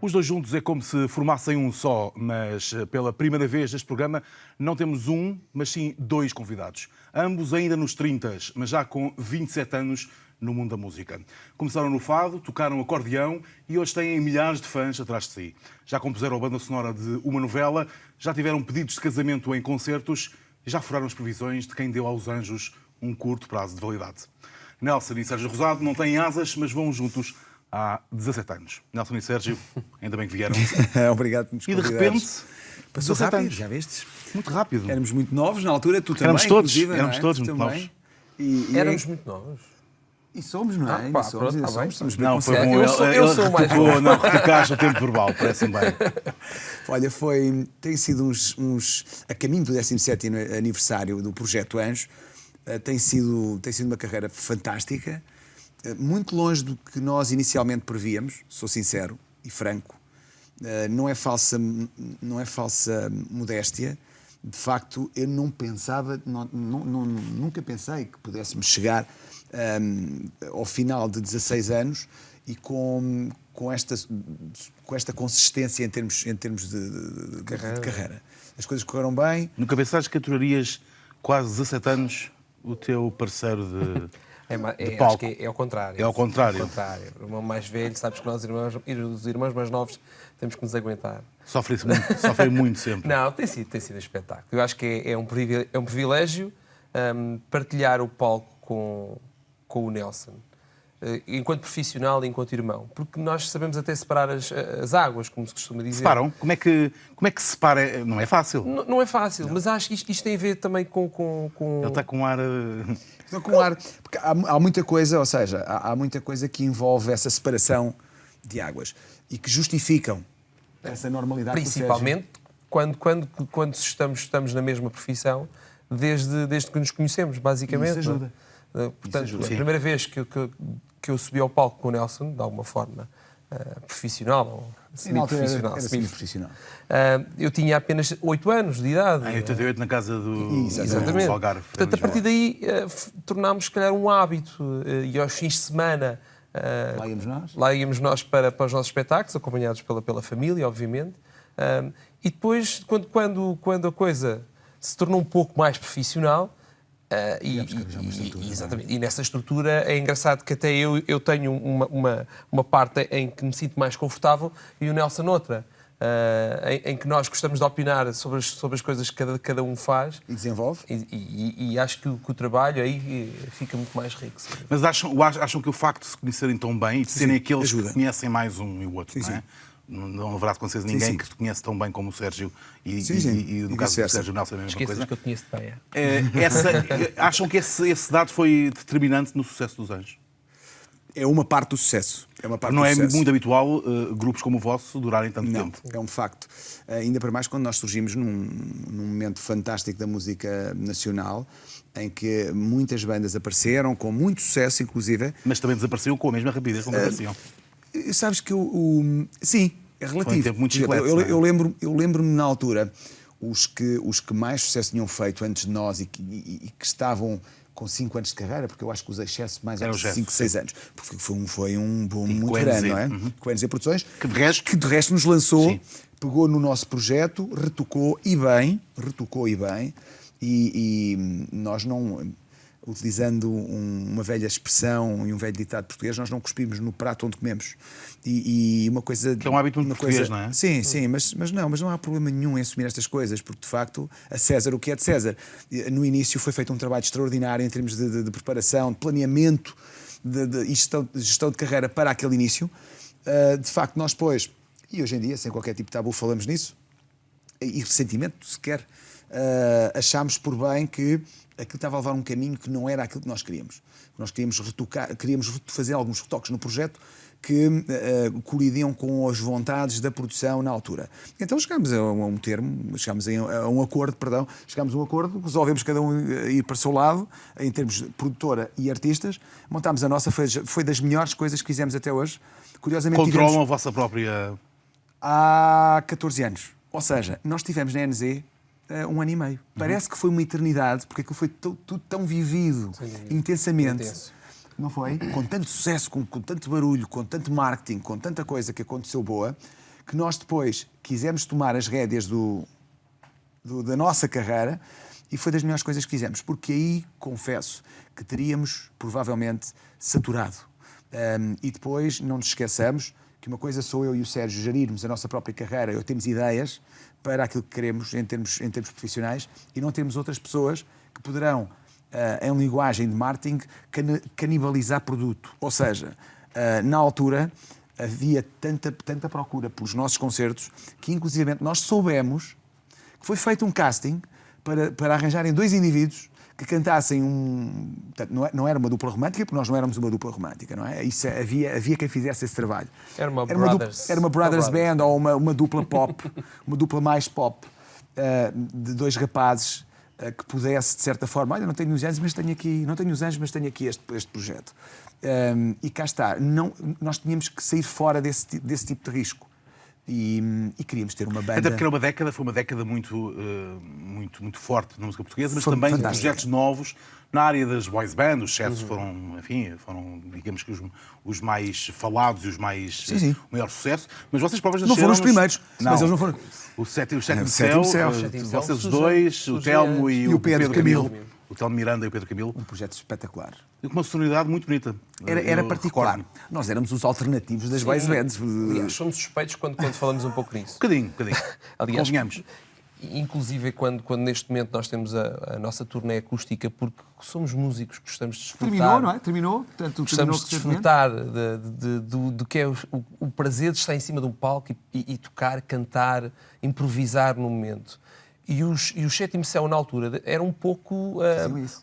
Os dois juntos é como se formassem um só, mas pela primeira vez neste programa não temos um, mas sim dois convidados. Ambos ainda nos 30, mas já com 27 anos no mundo da música. Começaram no fado, tocaram acordeão e hoje têm milhares de fãs atrás de si. Já compuseram a banda sonora de uma novela, já tiveram pedidos de casamento em concertos e já furaram as previsões de quem deu aos anjos um curto prazo de validade. Nelson e Sérgio Rosado não têm asas, mas vão juntos há 17 anos. Nelson e Sérgio, ainda bem que vieram. Obrigado por nos E de convidares. repente, passou 17 rápido, anos. já vistes? Muito rápido. Éramos muito novos na altura, tu também, Éramos todos, inclusive, éramos não é? todos Tu muito também. novos. Éramos muito novos. E somos, não é? Ah, Ainda pá, somos, pronto, ainda tá bem. somos bem Não, foi bom. conservados. Eu sou mais retocou, novo. não, retocagem o tempo verbal, parece-me bem. Olha, tem sido a caminho do 17º aniversário do Projeto Anjo, tem sido uma carreira fantástica, muito longe do que nós inicialmente prevíamos, sou sincero e franco. Não é falsa modéstia. De facto, eu não pensava, nunca pensei que pudéssemos chegar ao final de 16 anos e com esta consistência em termos de carreira. As coisas correram bem. Nunca pensaste que aturarías quase 17 anos o teu parceiro de palco? Acho que é ao contrário. É ao contrário. É ao contrário. O irmão mais velho, sabes que nós, os irmãos mais novos, temos que nos aguentar. Sofrem muito sempre. Não, tem sido um espetáculo. Eu acho que é um privilégio partilhar o palco com o Nelson, enquanto profissional e enquanto irmão, porque nós sabemos até separar as águas, como se costuma dizer. Separam? Como é que se separa? Não é fácil. Não é fácil, mas acho que isto tem a ver também com... Ele está com ar... Estou com ar. Porque há muita coisa, ou seja, há muita coisa que envolve essa separação de águas e que justificam essa normalidade. Principalmente quando estamos na mesma profissão, desde que nos conhecemos, basicamente. Isso ajuda. Portanto, ajuda. a primeira vez que eu subi ao palco com o Nelson, de alguma forma profissional ou semi-profissional, Era semi-profissional. eu tinha apenas 8 anos de idade. Em 88, na casa do Exatamente. Algarve. Portanto, a partir daí tornámos, se calhar, um hábito. E aos fins de semana lá íamos nós para os nossos espetáculos, acompanhados pela família, obviamente. E depois, quando a coisa se tornou um pouco mais profissional, exatamente. E nessa estrutura é engraçado que até eu tenho uma parte em que me sinto mais confortável e o Nelson outra, em que nós gostamos de opinar sobre as coisas que cada um faz. E desenvolve. E acho que o trabalho aí fica muito mais rico. Sim. Mas acham que o facto de se conhecerem tão bem e de serem aqueles ajuda. que conhecem mais um e o outro, Sim, não é? Não haverá com certeza ninguém que te conhece tão bem como o Sérgio e no caso do Sérgio Nelson é a mesma Esqueças coisa. que eu conheço bem. Acham que esse dado foi determinante no sucesso dos Anjos? É uma parte do sucesso. Não é muito habitual grupos como o vosso durarem tanto tempo. É um facto. Ainda para mais quando nós surgimos num momento fantástico da música nacional, em que muitas bandas apareceram, com muito sucesso, inclusive. Mas também desapareciam com a mesma rapidez como desapareciam. Sabes que sim, é relativo. Foi um tempo muito chiclete, eu lembro-me na altura, os que mais sucesso tinham feito antes de nós e que estavam com 5 anos de carreira, porque eu acho que os Excesso mais ou menos 5, 6 anos, porque foi um boom muito grande, não é? Com a NZ Produções, que de resto nos lançou, pegou no nosso projeto, retocou e bem, e nós não... Utilizando uma velha expressão e um velho ditado português, nós não cuspimos no prato onde comemos. E uma coisa... Que é um hábito muito português, não é? Sim, mas não há problema nenhum em assumir estas coisas, porque, de facto, a César o que é de César. No início foi feito um trabalho extraordinário em termos de preparação, de planeamento e gestão de carreira para aquele início. De facto, nós depois, e hoje em dia, sem qualquer tipo de tabu, falamos nisso, e ressentimento sequer, achámos por bem que aquilo estava a levar um caminho que não era aquilo que nós queríamos. Nós queríamos fazer alguns retoques no projeto que colidiam com as vontades da produção na altura. Então chegámos a um termo, chegámos a um acordo, resolvemos cada um ir para o seu lado, em termos de produtora e artistas, montámos a nossa, foi das melhores coisas que fizemos até hoje. Curiosamente, Controlam a vossa própria... Há 14 anos. Ou seja, nós tivemos na NZ 1 ano e meio. Parece que foi uma eternidade, porque aquilo foi tudo tão vivido, intensamente. Intenso. Não foi? Com tanto sucesso, com tanto barulho, com tanto marketing, com tanta coisa que aconteceu boa, que nós depois quisemos tomar as rédeas da nossa carreira e foi das melhores coisas que fizemos, porque aí, confesso, que teríamos provavelmente saturado. E depois não nos esqueçamos que uma coisa sou eu e o Sérgio gerirmos a nossa própria carreira, ou temos ideias para aquilo que queremos em termos profissionais e não temos outras pessoas que poderão, em linguagem de marketing, canibalizar produto. Ou seja, na altura havia tanta procura pelos nossos concertos que, inclusive, nós soubemos que foi feito um casting para arranjarem 2 indivíduos que cantassem Portanto, não era uma dupla romântica, porque nós não éramos uma dupla romântica, não é? Isso, havia quem fizesse esse trabalho. Era uma brothers band ou uma dupla pop, uma dupla mais pop, de 2 rapazes que pudesse, de certa forma, olha, não tenho os anos, mas tenho aqui este projeto. E cá está. Nós tínhamos que sair fora desse tipo de risco. E queríamos ter uma banda... Até porque foi uma década muito forte na música portuguesa, mas também projetos novos na área das boys bands. Os sets foram, digamos que os mais falados e os mais... o maior sucesso. Mas vocês próprios não foram os primeiros. Não. Mas eles não foram... O Sétimo Céu, vocês dois, o Telmo e o Pedro Camilo. O Telmo Miranda e o Pedro Camilo. Um projeto espetacular. E com uma sonoridade muito bonita. Era particular. Nós éramos os alternativos das boys bands. Aliás, somos suspeitos quando falamos um pouco nisso. Um bocadinho. Aliás, convenhamos. Inclusive quando neste momento nós temos a nossa turnê acústica, porque somos músicos, gostamos de desfrutar... Terminou, não é? Terminou. Gostamos de desfrutar do que é o prazer de estar em cima de um palco e tocar, cantar, improvisar no momento. E o Sétimo Céu, na altura, era um pouco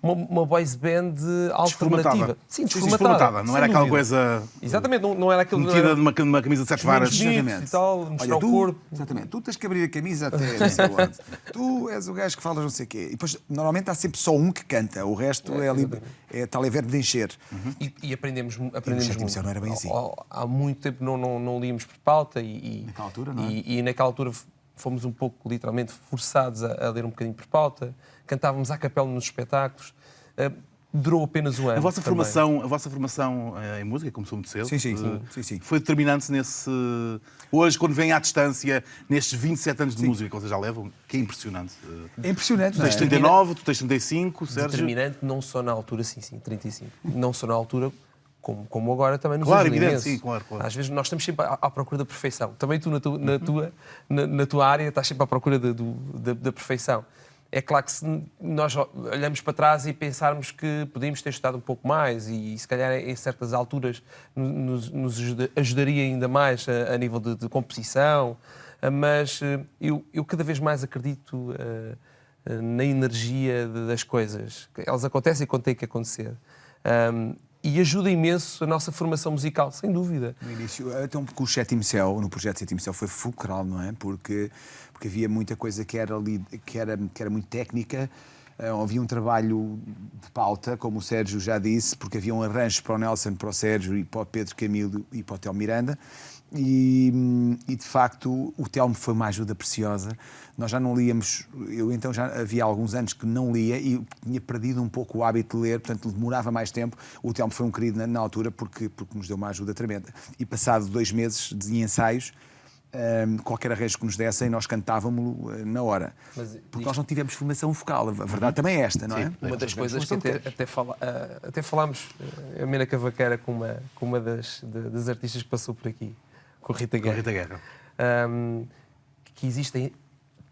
uma boys band alternativa. Sim, desformatada. Não era aquela coisa... Exatamente, não era aquele... Metida numa camisa de 7 varas. E tal, mostrar o corpo. Exatamente. Tu tens que abrir a camisa até não sei onde. Tu és o gajo que falas não sei o quê. E depois, normalmente, há sempre só um que canta. O resto está ali verbo de encher. E aprendemos muito. O Sétimo Céu não era bem assim. Há muito tempo não líamos por pauta naquela altura, não é? E naquela altura... fomos um pouco, literalmente, forçados a ler um bocadinho por pauta, cantávamos à capela nos espetáculos, durou apenas um ano. A vossa formação em música começou muito cedo. Sim. Foi determinante nesse... Hoje, quando vem à distância, nestes 27 anos de música que vocês já levam, que é impressionante. É impressionante, Tu tens 39, tu tens 35, Sérgio... Determinante não só na altura, sim, 35. Não só na altura... Como agora também nos ajuda imenso. Evidente, sim, claro. Às vezes nós estamos sempre à procura da perfeição. Também tu, na tua área, estás sempre à procura da perfeição. É claro que se nós olhamos para trás e pensarmos que podíamos ter estudado um pouco mais e se calhar em certas alturas nos ajudaria ainda mais a nível de composição, mas eu cada vez mais acredito na energia das coisas. Elas acontecem quando têm que acontecer. E ajuda imenso a nossa formação musical, sem dúvida. No início, então, porque o Sétimo Céu, no projeto Sétimo Céu, foi fulcral, não é? Porque havia muita coisa que era muito técnica, havia um trabalho de pauta, como o Sérgio já disse, porque havia um arranjo para o Nelson, para o Sérgio e para o Pedro Camilo e para o Telmo Miranda. E de facto o Telmo foi uma ajuda preciosa. Nós já não líamos, eu então já havia alguns anos que não lia e tinha perdido um pouco o hábito de ler, portanto demorava mais tempo. O Telmo foi um querido na altura porque nos deu uma ajuda tremenda. E passado 2 meses de ensaios, qualquer arranjo que nos dessem, nós cantávamos na hora. Porque nós não tivemos formação vocal. A verdade também é esta, não é? Sim, uma das coisas que até falámos, a Mena Cavaqueira, com uma das artistas que passou por aqui, com a Rita Guerra. Que existem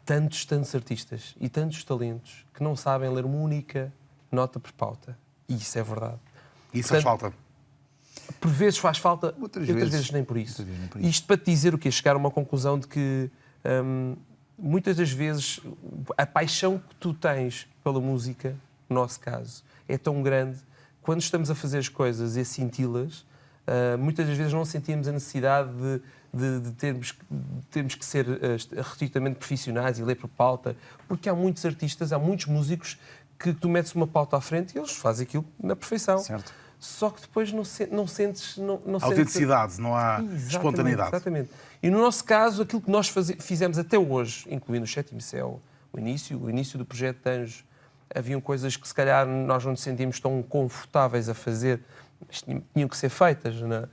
tantos artistas e tantos talentos que não sabem ler uma única nota por pauta. E isso é verdade. Isso faz falta. Por vezes faz falta, outras vezes nem por isso. Isto para te dizer o quê? Chegar a uma conclusão de que muitas das vezes a paixão que tu tens pela música, no nosso caso, é tão grande, quando estamos a fazer as coisas e a senti-las, muitas das vezes não sentimos a necessidade de termos que ser retritamente profissionais e ler por pauta, porque há muitos artistas, há muitos músicos que tu metes uma pauta à frente e eles fazem aquilo na perfeição. Certo. Só que depois não sentes... Autenticidade, não há espontaneidade. Exatamente. E no nosso caso, aquilo que nós fizemos até hoje, incluindo o Sétimo Céu, o início do projeto de Anjos, haviam coisas que se calhar nós não nos sentíamos tão confortáveis a fazer, mas tinham que ser feitas, não é?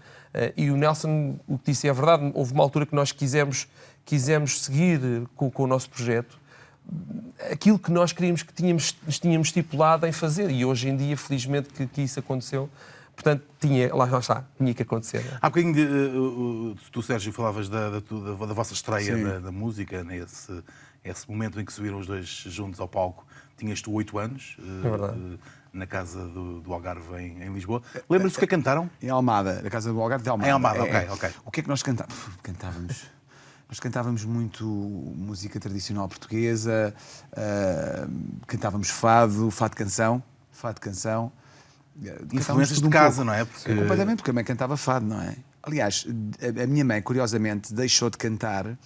E o Nelson, o que disse é verdade, houve uma altura que nós quisemos seguir com o nosso projeto aquilo que nós queríamos, que tínhamos estipulado em fazer, e hoje em dia, felizmente, que isso aconteceu. Portanto, lá está, tinha que acontecer. Há bocadinho, tu, Sérgio, falavas da vossa estreia da música, esse momento em que subiram os dois juntos ao palco. Tinhas tu 8 anos, na casa do Algarve, em Lisboa. Lembras-te o que cantaram? Em Almada, na casa do Algarve de Almada. Em Almada, ok. O que é que nós cantávamos? Nós cantávamos muito música tradicional portuguesa, cantávamos fado canção. Influências de casa, não é? Porque... Completamente, porque a mãe cantava fado, não é? Aliás, a minha mãe, curiosamente, deixou de cantar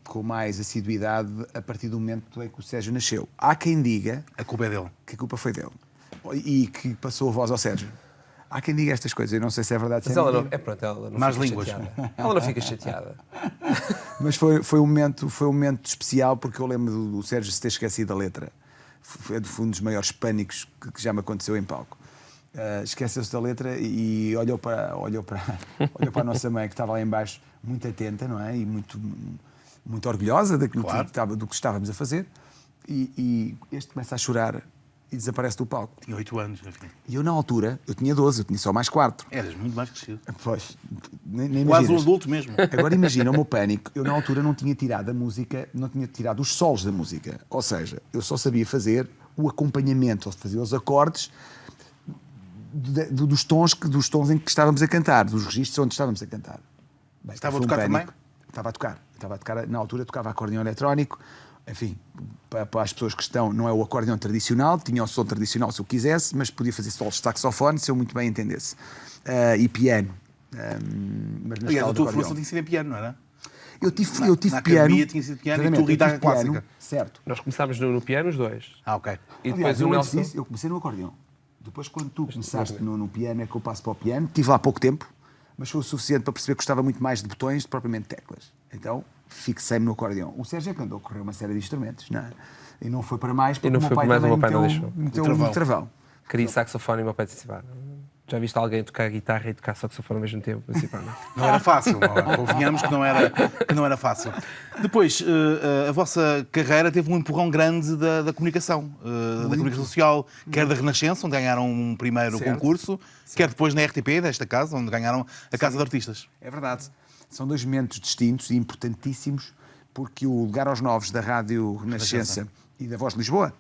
com mais assiduidade a partir do momento em que o Sérgio nasceu. Há quem diga... A culpa é dele. Que a culpa foi dele. E que passou a voz ao Sérgio. Há quem diga estas coisas, eu não sei se é verdade. Mas ela não fica chateada. Ela não fica chateada. Mas foi um momento especial, porque eu lembro do Sérgio se ter esquecido da letra. Foi um dos maiores pânicos que já me aconteceu em palco. Esqueceu-se da letra e olhou para a nossa mãe, que estava lá em baixo, muito atenta, não é? E muito orgulhosa daquilo do que estávamos a fazer. E este começa a chorar e desaparece do palco. Tinha 8 anos, enfim. E eu, na altura, eu tinha 12, eu tinha só mais 4. Eras muito mais crescido. Pois, nem quase um adulto mesmo. Agora imagina o meu pânico. Eu, na altura, não tinha tirado a música, não tinha tirado os solos da música. Ou seja, eu só sabia fazer o acompanhamento, ou fazer os acordes dos tons em que estávamos a cantar, dos registros onde estávamos a cantar. Bem, estava a tocar também? Estava a tocar. Na altura tocava acordeão eletrónico. Enfim, para as pessoas que estão, não é o acordeão tradicional, tinha o som tradicional se eu quisesse, mas podia fazer solos de saxofone se eu muito bem entendesse. E piano. Aliás, a tua formação tinha sido em piano, não era? Eu tive na piano. Academia tinha sido piano e tu guitarra clássica. Certo. Nós começámos no piano os dois. Ok. E depois aliás, eu comecei no acordeão. Depois, quando tu começaste no piano, é que eu passo para o piano. Estive lá há pouco tempo, mas foi o suficiente para perceber que gostava muito mais de botões do que propriamente teclas. Então, fixei-me no acordeão. O Sérgio é que andou a correr uma série de instrumentos, não é? E não foi para mais, porque o meu pai também meteu um travão. Queria saxofone e o meu pai disse, já viste alguém tocar guitarra e tocar saxofone ao mesmo tempo? Não era fácil, convenhamos que não era fácil. Depois, a vossa carreira teve um empurrão grande da comunicação, da comunicação social, quer da Renascença, onde ganharam um primeiro concurso, quer depois na RTP, desta casa, onde ganharam a Casa de Artistas. É verdade. São dois momentos distintos e importantíssimos, porque o Lugar aos Novos da Rádio Renascença e da Voz de Lisboa,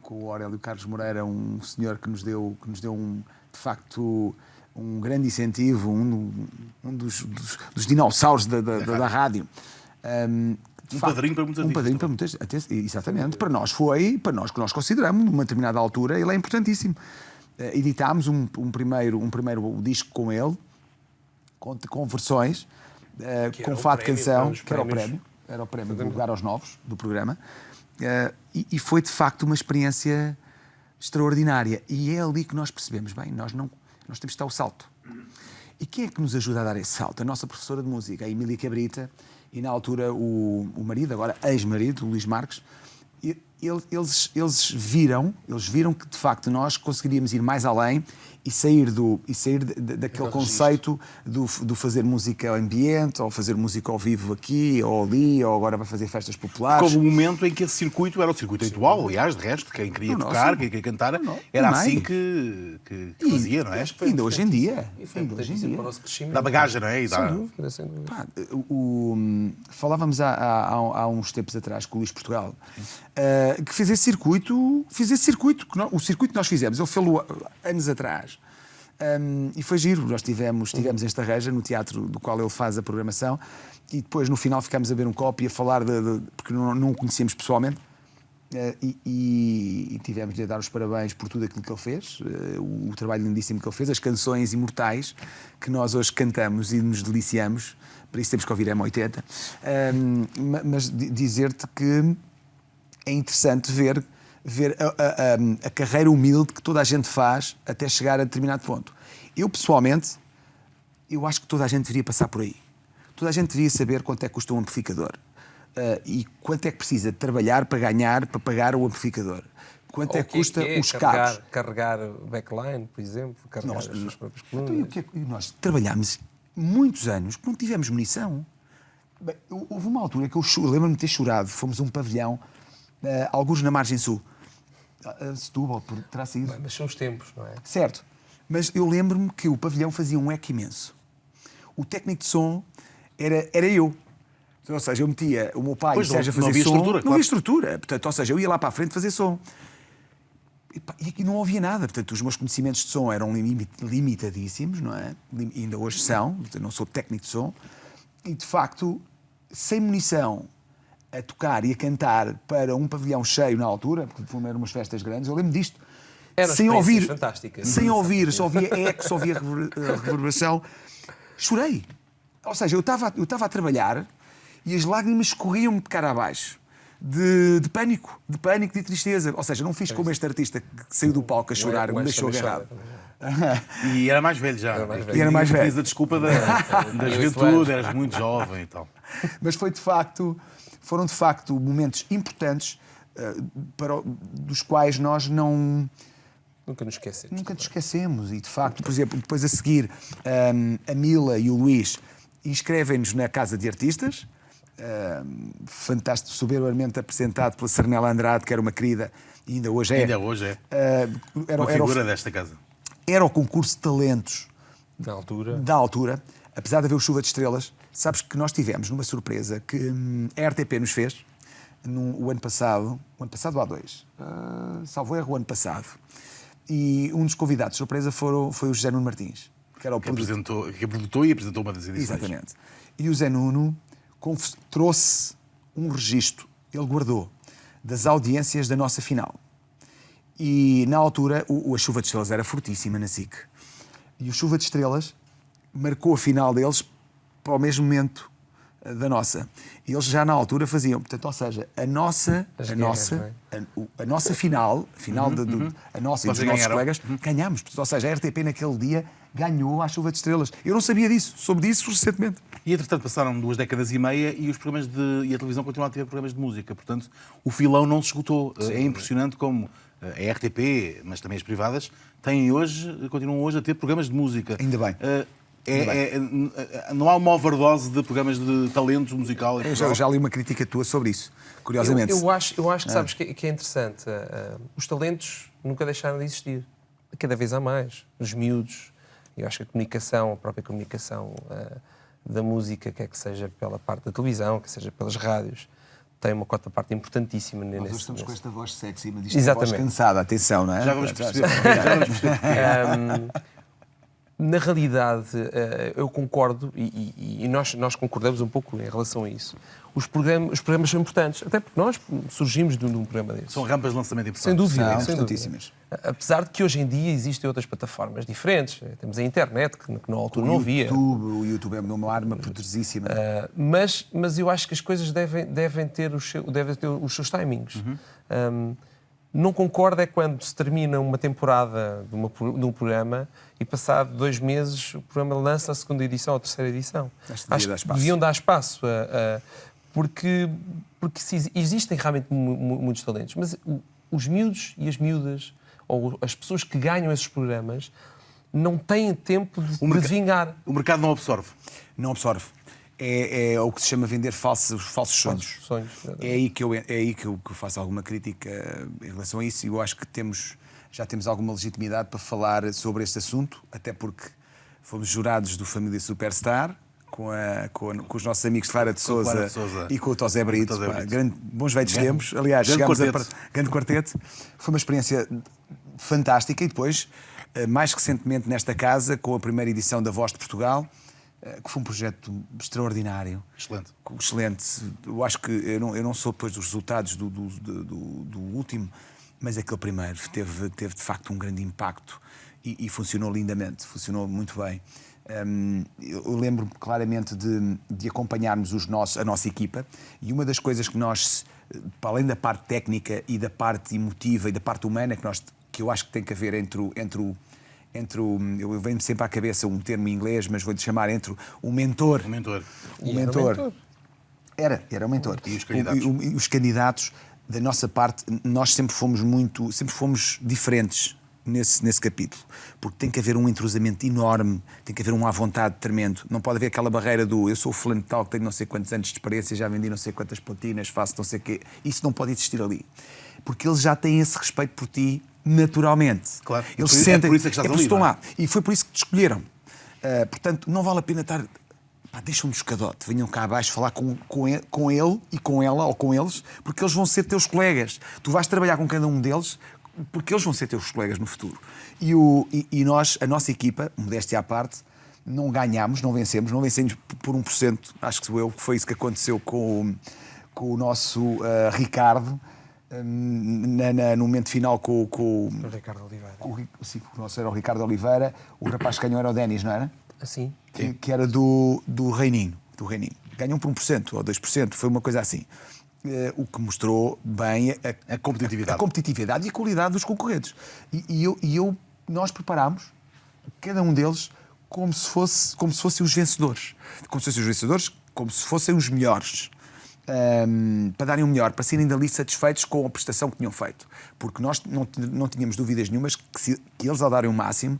com o Aurélio Carlos Moreira, um senhor que nos deu de facto um grande incentivo, um dos dinossauros da rádio. Padrinho para muitas padrinho para muitas. Exatamente. Para nós que nós consideramos, numa determinada altura, ele é importantíssimo. Editámos um primeiro disco com ele, com versões, com fado canção, que era o prémio do Lugar aos Novos do programa. E foi de facto uma experiência extraordinária. E é ali que nós percebemos, bem, nós temos que dar o salto. E quem é que nos ajuda a dar esse salto? A nossa professora de música, a Emília Cabrita, e na altura o marido, agora ex-marido, o Luís Marques. Eles viram que de facto nós conseguiríamos ir mais além e sair daquele conceito do fazer música ao ambiente, ou fazer música ao vivo aqui ou ali, ou agora vai fazer festas populares. Houve um momento em que esse circuito era o circuito habitual, aliás, de resto, quem queria tocar, quem queria cantar, era assim que fazia, não é? Ainda hoje em dia. Dá bagagem, não é? Sem dúvida. Falávamos há uns tempos atrás com o Luís Portugal, que fez esse circuito, o circuito que nós fizemos, ele fez-lo anos atrás. E foi giro, nós tivemos esta reja no teatro do qual ele faz a programação, e depois no final ficámos a beber um copo e a falar porque não o conhecíamos pessoalmente, e tivemos-lhe a dar os parabéns por tudo aquilo que ele fez, o trabalho lindíssimo que ele fez, as canções imortais que nós hoje cantamos e nos deliciamos. Para isso temos que ouvir M80, mas dizer-te que é interessante ver a carreira humilde que toda a gente faz até chegar a determinado ponto. Eu, pessoalmente, acho que toda a gente deveria passar por aí. Toda a gente deveria saber quanto é que custa um amplificador. E quanto é que precisa de trabalhar para pagar o amplificador. quanto é que custa os carregar, cabos. carregar backline, por exemplo, carregar as suas próprias colunas. E nós trabalhámos muitos anos que não tivemos munição. Bem, houve uma altura que eu lembro-me de ter chorado. Fomos a um pavilhão, alguns na margem sul. Setúbal, terá sido. Mas são os tempos, não é? Certo. Mas eu lembro-me que o pavilhão fazia um eco imenso. O técnico de som era eu. Ou seja, eu metia o meu pai e o Sérgio a fazer som. Não havia estrutura. Não havia estrutura. Portanto, ou seja, eu ia lá para a frente fazer som. E aqui não ouvia nada. Portanto, os meus conhecimentos de som eram limitadíssimos, não é? E ainda hoje são. Eu não sou técnico de som. E, de facto, sem munição, a tocar e a cantar para um pavilhão cheio na altura, porque eram umas festas grandes, eu lembro disto. Sem ouvir, fantásticas. Sem ouvir, só ouvia eco, só ouvia reverberação. Chorei. Ou seja, eu estava a trabalhar e as lágrimas escorriam-me de cara abaixo. De pânico, de tristeza. Ou seja, não fiz como este artista que saiu do palco a chorar, me deixou agarrado. E era mais velho já. Era mais velho. Fiz a desculpa da juventude, eras muito jovem e tal. Mas foram de facto momentos importantes dos quais nós não... Nunca nos esquecemos. E, de facto, por exemplo, depois a seguir, a Mila e o Luís inscrevem-nos na Casa de Artistas, fantástico, soberbamente apresentado pela Sernela Andrade, que era uma querida, e ainda hoje é. Uma figura desta casa. Era o concurso de talentos da altura. Apesar de haver o Chuva de Estrelas, sabes que nós tivemos numa surpresa que a RTP nos fez o ano passado há 2, salvo erro, o ano passado. E um dos convidados de surpresa foi o José Nuno Martins, que era o produtor e apresentou uma das edições. Exatamente. E o José Nuno trouxe um registro, ele guardou, das audiências da nossa final. E na altura a Chuva de Estrelas era fortíssima na SIC. E o Chuva de Estrelas marcou a final deles para o mesmo momento da nossa. E eles já na altura faziam, portanto, ou seja, a nossa final a nossa e dos nossos colegas, ganhámos. Portanto, ou seja, a RTP naquele dia ganhou a Chuva de Estrelas. Eu não sabia disso, soube disso recentemente. E, entretanto, passaram 2 décadas e meia e os programas e a televisão continuam a ter programas de música. Portanto, o filão não se esgotou. Sim. É impressionante como a RTP, mas também as privadas, continuam hoje a ter programas de música. Ainda bem. Não há uma overdose de programas de talento musical. Eu já li uma crítica tua sobre isso, curiosamente. Eu acho que sabes que é interessante. Os talentos nunca deixaram de existir. Cada vez há mais. Os miúdos. Eu acho que a própria comunicação da música, quer que seja pela parte da televisão, quer seja pelas rádios, tem uma cota-parte importantíssima nesse... Nós estamos com esta voz sexy, mas isto é uma voz cansada, atenção, não é? Já vamos perceber. Na realidade, eu concordo, e nós concordamos um pouco em relação a isso. Os programas são importantes, até porque nós surgimos de um programa desses. São rampas de lançamento importantes. Sem dúvida. Importantíssimas. Apesar de que hoje em dia existem outras plataformas diferentes. Temos a internet, que na altura não havia. O YouTube é uma arma poderosíssima. Mas eu acho que as coisas devem ter os seus timings. Não concordo é quando se termina uma temporada de um programa e passado 2 meses o programa lança a 2ª edição ou a 3ª edição. Acho que deviam dar espaço porque existem realmente muitos talentos, mas os miúdos e as miúdas ou as pessoas que ganham esses programas não têm tempo de vingar. O mercado não absorve. Não absorve. É o que se chama vender falsos sonhos. É aí que eu faço alguma crítica em relação a isso, e eu acho que já temos alguma legitimidade para falar sobre este assunto, até porque fomos jurados do Família Superstar, com os nossos amigos Clara de Sousa e com o Tosé Brito. Bons velhos tempos. Aliás, chegámos a grande quarteto. Foi uma experiência fantástica, e depois, mais recentemente nesta casa, com a primeira edição da Voz de Portugal, que foi um projeto extraordinário. Excelente. Eu acho que eu não sou depois dos resultados do último, mas aquele primeiro teve de facto um grande impacto e funcionou lindamente, funcionou muito bem. Eu lembro-me claramente de acompanharmos a nossa equipa, e uma das coisas que nós, para além da parte técnica e da parte emotiva e da parte humana, que eu acho que tem que haver eu venho sempre à cabeça um termo em inglês, mas vou-lhe chamar entre o mentor. O mentor. Era o mentor. E os candidatos. Os candidatos da nossa parte, nós sempre fomos diferentes nesse capítulo, porque tem que haver um entrosamento enorme, tem que haver um à vontade tremendo, não pode haver aquela barreira do eu sou o fulano tal, que tenho não sei quantos anos de experiência, já vendi não sei quantas platinas, faço não sei o quê, isso não pode existir ali, porque eles já têm esse respeito por ti naturalmente. Claro. Eles sentem, por isso é que estás ali, estão lá, e foi por isso que te escolheram. Portanto, não vale a pena estar... Deixa-me de escadote, venham cá abaixo falar com ele e com ela, ou com eles, porque eles vão ser teus colegas. Tu vais trabalhar com cada um deles, porque eles vão ser teus colegas no futuro. E nós, a nossa equipa, modéstia à parte, não ganhámos, não vencemos por 1%, acho que sou eu, que foi isso que aconteceu com o nosso Ricardo, no momento final com o Ricardo Oliveira. Sim, o nosso era o Ricardo Oliveira, o rapaz que ganhou era o Denis, não era? Assim. Que era do Reininho. Ganham por 1% ou 2%, foi uma coisa assim. O que mostrou bem a competitividade. A competitividade e a qualidade dos concorrentes. Nós preparámos cada um deles como se fossem os vencedores. Como se fossem os melhores. Para darem o melhor, para serem dali satisfeitos com a prestação que tinham feito. Porque nós não tínhamos dúvidas nenhumas que eles, ao darem o máximo,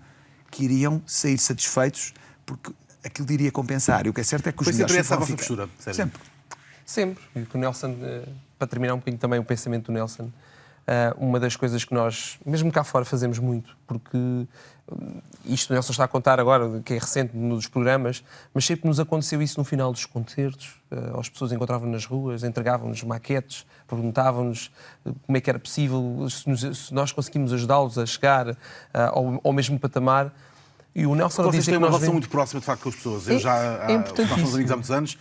que iriam sair satisfeitos, porque aquilo iria compensar. E o que é certo é que os melhores sempre essa a vossa postura, Sempre. E o Nelson, para terminar um bocadinho também o pensamento do Nelson, uma das coisas que nós, mesmo cá fora, fazemos muito, porque isto o Nelson está a contar agora, que é recente nos programas, mas sempre nos aconteceu isso no final dos concertos. As pessoas encontravam-nos nas ruas, entregavam-nos maquetes, perguntavam-nos como é que era possível, se nós conseguimos ajudá-los a chegar ao mesmo patamar. E o Nelson vocês têm uma relação muito próxima, de facto, com as pessoas. Eu nós somos amigos há muitos anos,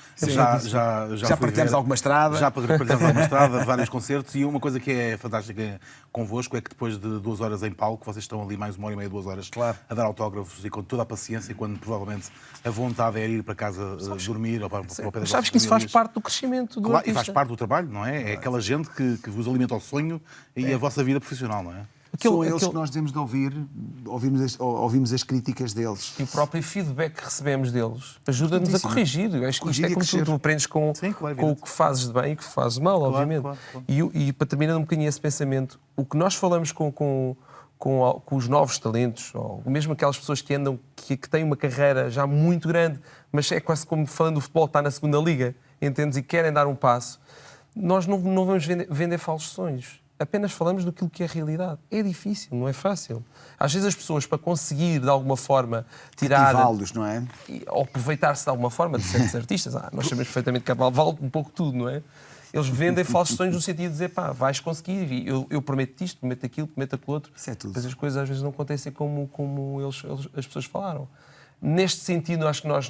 já partilhamos alguma estrada. Já partilhamos alguma estrada, vários concertos, e uma coisa que é fantástica convosco é que depois de 2 horas em palco, vocês estão ali mais 1h30, 2 horas, a dar autógrafos e com toda a paciência, quando provavelmente a vontade é ir para casa dormir ou para o pé das vossas famílias. Sabes que isso faz parte do crescimento do artista. E faz parte do trabalho, não é? É aquela gente que vos alimenta o sonho e a vossa vida profissional, não é? São eles que nós devemos de ouvimos as críticas deles. E o próprio feedback que recebemos deles ajuda-nos a corrigir. Eu acho que isto é como tu aprendes com o que fazes de bem e o que fazes de mal, obviamente. Claro. E para terminar um bocadinho esse pensamento, o que nós falamos com os novos talentos, ou mesmo aquelas pessoas que andam, que têm uma carreira já muito grande, mas é quase como falando do futebol, está na segunda liga, entendes? E querem dar um passo, nós não vamos vender falsos sonhos. Apenas falamos daquilo que é a realidade. É difícil, não é fácil. Às vezes as pessoas, para conseguir, de alguma forma, tirar... Cativá-los, não é? Ou aproveitar-se, de alguma forma, de certos artistas. Nós sabemos perfeitamente que vale um pouco tudo, não é? Eles vendem falsos sonhos no sentido de dizer, vais conseguir, eu prometo isto, prometo aquilo, prometo aquilo outro. Isso é tudo. Mas as coisas às vezes não acontecem como as pessoas falaram. Neste sentido, acho que nós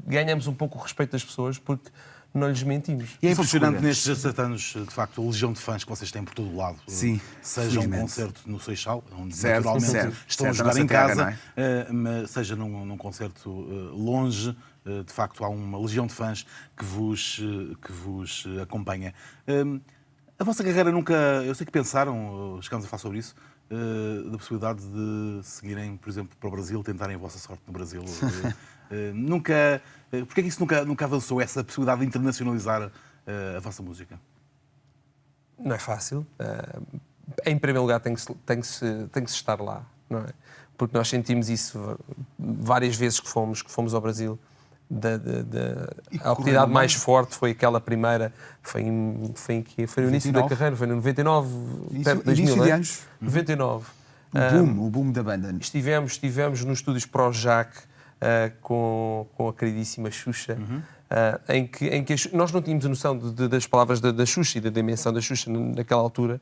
ganhamos um pouco o respeito das pessoas, porque não lhes mentimos. E é impressionante nestes 17 anos, de facto, a legião de fãs que vocês têm por todo o lado. Sim, seja um concerto no Seixal, onde naturalmente estão a jogar em casa, seja num concerto longe, de facto há uma legião de fãs que vos acompanha. A vossa carreira nunca... Eu sei que pensaram, chegámos a falar sobre isso, da possibilidade de seguirem, por exemplo, para o Brasil, tentarem a vossa sorte no Brasil. Porquê é que isso nunca avançou, essa possibilidade de internacionalizar a vossa música? Não é fácil. Em primeiro lugar, tem que se estar lá, não é? Porque nós sentimos isso várias vezes que fomos ao Brasil. A oportunidade mais forte foi aquela primeira, foi no início da carreira, foi no 99, 2000, início de anos. 99. O boom da banda. Estivemos nos estúdios Projac com a queridíssima Xuxa, em que nós não tínhamos a noção das palavras da Xuxa e da dimensão da Xuxa naquela altura.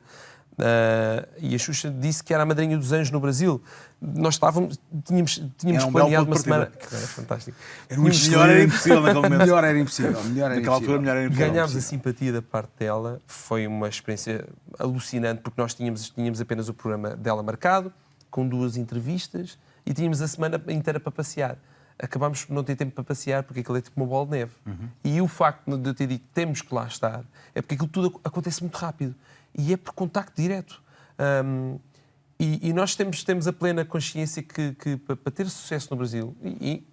E a Xuxa disse que era a madrinha dos anjos no Brasil. Nós tínhamos planeado uma semana. Era fantástico. Melhor era impossível naquele momento. Melhor era impossível. Naquela altura, melhor era impossível. Ganhámos a simpatia da parte dela. Foi uma experiência alucinante, porque nós tínhamos apenas o programa dela marcado, com 2 entrevistas, e tínhamos a semana inteira para passear. Acabámos por não ter tempo para passear, porque aquilo é tipo uma bola de neve. E o facto de eu ter dito temos que lá estar, é porque aquilo tudo acontece muito rápido. E é por contacto direto. E nós temos a plena consciência que para ter sucesso no Brasil, e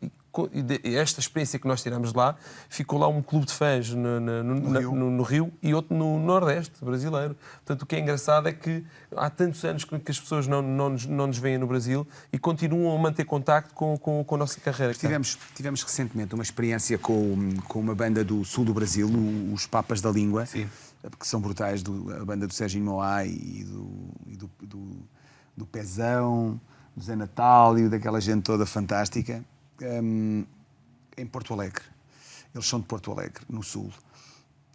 esta experiência que nós tiramos lá, ficou lá um clube de fãs no Rio e outro no Nordeste brasileiro. Portanto, o que é engraçado é que há tantos anos que as pessoas não nos veem no Brasil e continuam a manter contacto com a nossa carreira. Tivemos recentemente uma experiência com uma banda do sul do Brasil, os Papas da Língua, Sim. que são brutais, a banda do Serginho Moá e do Pezão, do Zé Natálio, daquela gente toda fantástica, em Porto Alegre. Eles são de Porto Alegre, no sul.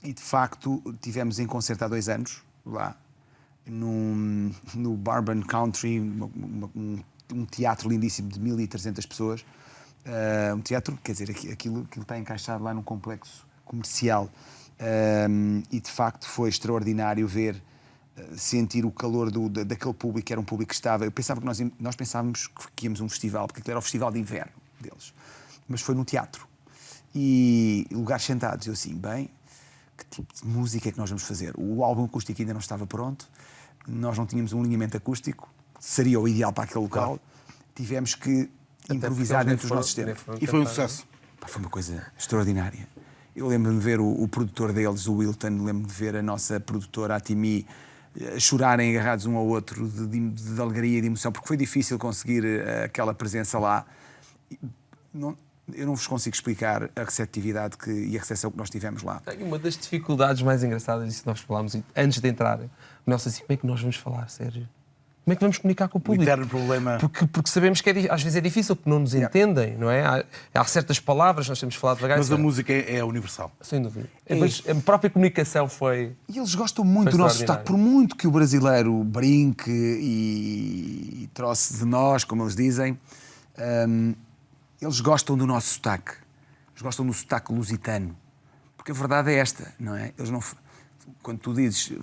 E, de facto, tivemos em concerto há 2 anos, lá, no Bourbon Country, um teatro lindíssimo de 1.300 pessoas. Um teatro, quer dizer, aquilo está encaixado lá num complexo comercial. E, de facto, foi extraordinário ver, sentir o calor daquele público, que era um público que estava... Eu pensava que nós pensávamos que íamos a um festival, porque aquilo era o festival de inverno deles. Mas foi no teatro. E lugares sentados. Eu assim, bem, que tipo de música é que nós vamos fazer? O álbum acústico ainda não estava pronto. Nós não tínhamos um alinhamento acústico. Seria o ideal para aquele local. Claro. Tivemos que improvisar dentro dos nossos tempos. E foi um sucesso. Foi uma coisa extraordinária. Eu lembro-me de ver o produtor deles, o Wilton, lembro-me de ver a nossa produtora, a Timi, chorarem agarrados um ao outro de alegria e de emoção, porque foi difícil conseguir aquela presença lá. Eu não vos consigo explicar a receptividade e a recepção que nós tivemos lá. Uma das dificuldades mais engraçadas disso que nós falámos antes de entrar, Nelson, assim, como é que nós vamos falar, Sérgio? Como é que vamos comunicar com o público? O eterno problema. Porque sabemos que às vezes é difícil, porque não nos entendem, não é? Há certas palavras, nós temos de falar devagar. Mas a música é universal. Sem dúvida. Mas a própria comunicação foi... E eles gostam muito do nosso sotaque, por muito que o brasileiro brinque e troce de nós, como eles dizem, eles gostam do nosso sotaque. Eles gostam do sotaque lusitano. Porque a verdade é esta, não é? Eles não... Quando tu dizes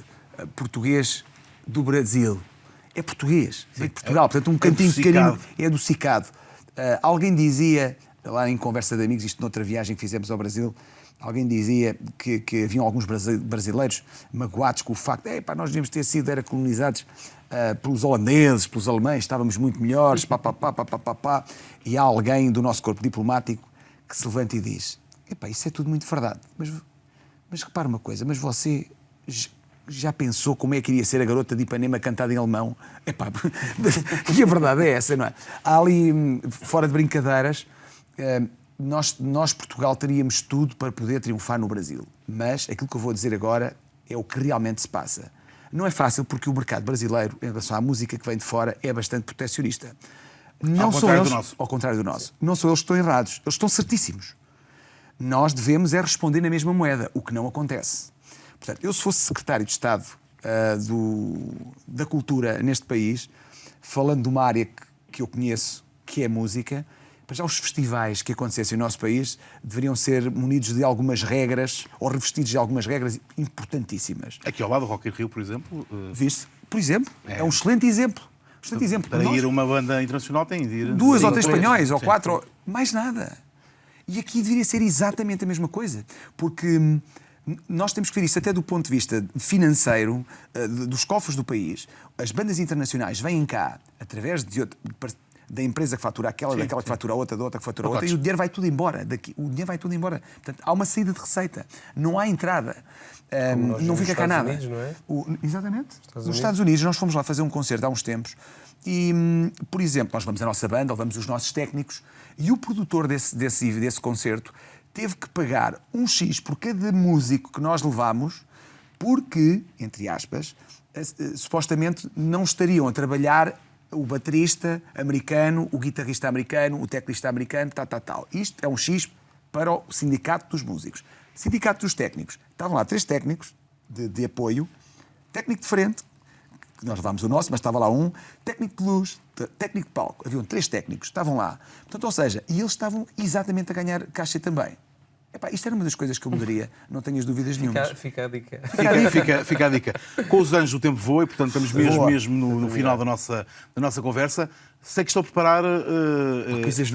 português do Brasil... É português, é de Portugal, portanto um cantinho pequenino é adocicado. Alguém dizia, lá em conversa de amigos, isto noutra viagem que fizemos ao Brasil, alguém dizia que haviam alguns brasileiros magoados com o facto de nós devíamos ter sido colonizados pelos holandeses, pelos alemães, estávamos muito melhores, e há alguém do nosso corpo diplomático que se levanta e diz, isso é tudo muito verdade, mas repara uma coisa, mas você... Já pensou como é que iria ser a Garota de Ipanema cantada em alemão? E a verdade é essa, não é? Há ali, fora de brincadeiras, nós, Portugal, teríamos tudo para poder triunfar no Brasil. Mas aquilo que eu vou dizer agora é o que realmente se passa. Não é fácil porque o mercado brasileiro, em relação à música que vem de fora, é bastante protecionista. Ao contrário do nosso. Não são eles que estão errados, eles estão certíssimos. Nós devemos responder na mesma moeda, o que não acontece. Portanto, eu se fosse secretário de Estado da Cultura neste país, falando de uma área que eu conheço, que é a música, para já os festivais que acontecessem no nosso país deveriam ser munidos de algumas regras, ou revestidos de algumas regras importantíssimas. Aqui ao lado do Rock in Rio, por exemplo... Viste? Por exemplo, é um excelente exemplo. Para ir uma banda internacional tem de ir... 2 ou 3 espanhóis, ou 4, mais nada. E aqui deveria ser exatamente a mesma coisa, porque... Nós temos que ver isso até do ponto de vista financeiro, dos cofres do país. As bandas internacionais vêm cá, através da empresa que fatura aquela, daquela que fatura outra, da outra que fatura outra, e o dinheiro vai tudo embora. O dinheiro vai tudo embora. Portanto, há uma saída de receita. Não há entrada. Não fica cá nada. Unidos, não é? Exatamente. Nos Estados Unidos, nós fomos lá fazer um concerto há uns tempos e, por exemplo, nós vamos a nossa banda, levamos os nossos técnicos e o produtor desse concerto teve que pagar um X por cada músico que nós levámos porque, entre aspas, supostamente não estariam a trabalhar o baterista americano, o guitarrista americano, o teclista americano, tal. Isto é um X para o sindicato dos músicos. Sindicato dos técnicos. Estavam lá 3 técnicos de apoio, técnico de frente, que nós levámos o nosso, mas estava lá um, técnico de luz, técnico de palco. Haviam 3 técnicos, estavam lá. Portanto, ou seja, e eles estavam exatamente a ganhar caixa também. Isto era uma das coisas que eu mudaria, não tenho as dúvidas nenhumas. Fica a dica. Fica a dica. Com os anos o tempo voa e, portanto, estamos mesmo no final da nossa conversa. Sei que estou a preparar coisas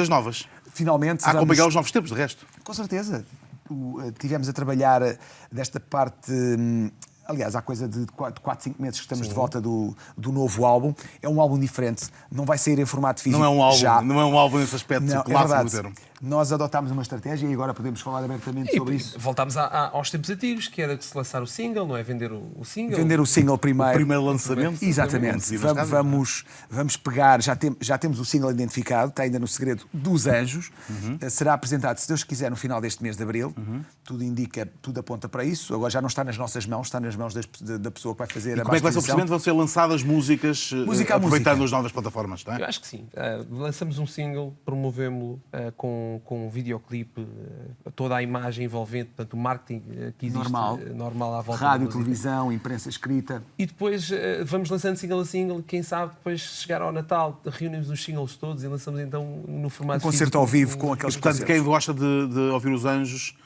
novas. Finalmente. A acompanhar os novos tempos, de resto. Com certeza. Tivemos a trabalhar desta parte Aliás, há coisa de 4, 5 meses que estamos de volta do novo álbum. É um álbum diferente, não vai sair em formato físico. Não é um álbum, já. não é um álbum nesse aspecto clássico do termo. Nós adotámos uma estratégia e agora podemos falar abertamente sobre isso. Voltámos aos tempos antigos, que era de se lançar o single, não é? Vender o single. Vender o single primeiro. O primeiro lançamento. Exatamente. Vamos pegar, já temos o single identificado, está ainda no segredo dos anjos. Será apresentado, se Deus quiser, no final deste mês de abril. Tudo indica, tudo aponta para isso. Agora já não está nas nossas mãos, está nas mãos da pessoa que vai fazer a como é que vai ser o procedimento? Vão ser lançadas músicas aproveitando as novas plataformas, não é? Eu acho que sim. Lançamos um single, promovemos-lo com um videoclipe, toda a imagem envolvente, portanto, o marketing que existe normal à volta. Rádio, televisão, imprensa escrita. E depois vamos lançando single a single, quem sabe depois chegar ao Natal, reunimos os singles todos e lançamos então no formato um concerto ao vivo com aqueles concertos. Portanto, quem gosta de ouvir os Anjos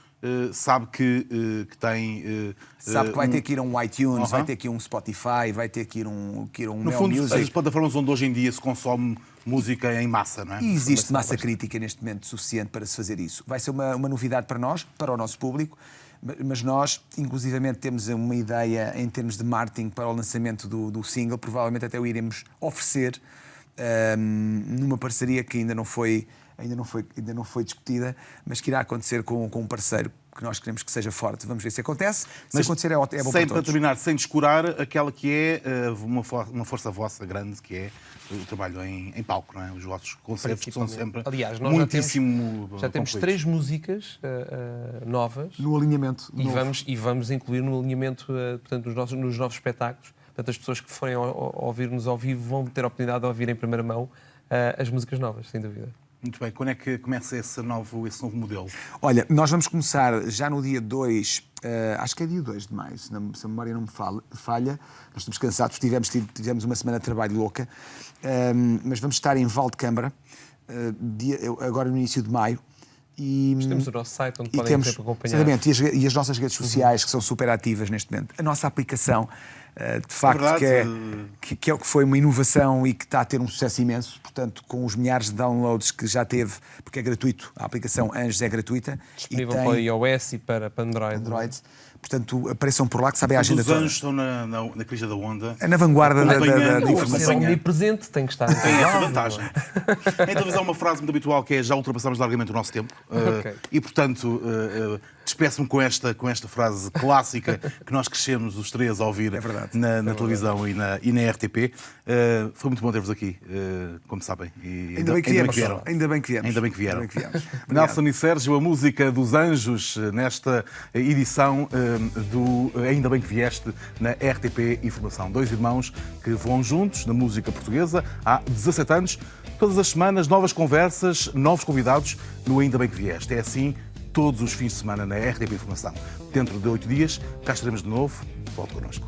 sabe que tem... sabe que vai ter que ir a um iTunes, vai ter que ir a um Spotify, vai ter que ir a um no fundo, Music. As plataformas onde hoje em dia se consome música em massa, não é? E existe massa crítica neste momento suficiente para se fazer isso. Vai ser uma novidade para nós, para o nosso público, mas nós, inclusivamente, temos uma ideia em termos de marketing para o lançamento do single, provavelmente até o iremos oferecer numa parceria que ainda não foi discutida, mas que irá acontecer com um parceiro que nós queremos que seja forte. Vamos ver se acontece. Se acontecer é bom para todos. Para terminar, sem descurar aquela que é uma força vossa grande, que é o trabalho em palco, não é? Os vossos concertos que são sempre muitíssimo... Já temos 3 músicas novas. No alinhamento. E vamos incluir no alinhamento, portanto, nos novos espetáculos. Portanto, as pessoas que forem ouvir-nos ao vivo vão ter a oportunidade de ouvir em primeira mão as músicas novas, sem dúvida. Muito bem. Quando é que começa esse novo modelo? Olha, nós vamos começar já no dia 2, acho que é dia 2 de maio, se a memória não me falha. Nós estamos cansados, tivemos uma semana de trabalho louca, mas vamos estar em Valdecâmara, agora no início de maio. Temos o nosso site onde podem sempre acompanhar. Exatamente, e as nossas redes sociais, que são super ativas neste momento. A nossa aplicação, de facto, que foi uma inovação e que está a ter um sucesso imenso, portanto, com os milhares de downloads que já teve, porque é gratuito, a aplicação Anjos é gratuita. Disponível para iOS e para Android. Portanto, apareçam por lá, que sabem a agenda toda. Os Anjos estão na crista da onda. Na vanguarda da informação. Omnipresente, tem que estar. Tem essa vantagem. Em televisão há uma frase muito habitual que é: já ultrapassamos largamente o nosso tempo. E, portanto, despeço-me com esta frase clássica que nós crescemos os três a ouvir na televisão e na RTP. Foi muito bom ter-vos aqui, como sabem. Ainda bem que viemos. Nelson e Sérgio, a música dos Anjos nesta edição do Ainda Bem que Vieste na RTP Informação. 2 irmãos que voam juntos na música portuguesa há 17 anos. Todas as semanas, novas conversas, novos convidados no Ainda Bem que Vieste. É assim todos os fins de semana na RTP Informação. Dentro de 8 dias, cá estaremos de novo. Volte connosco.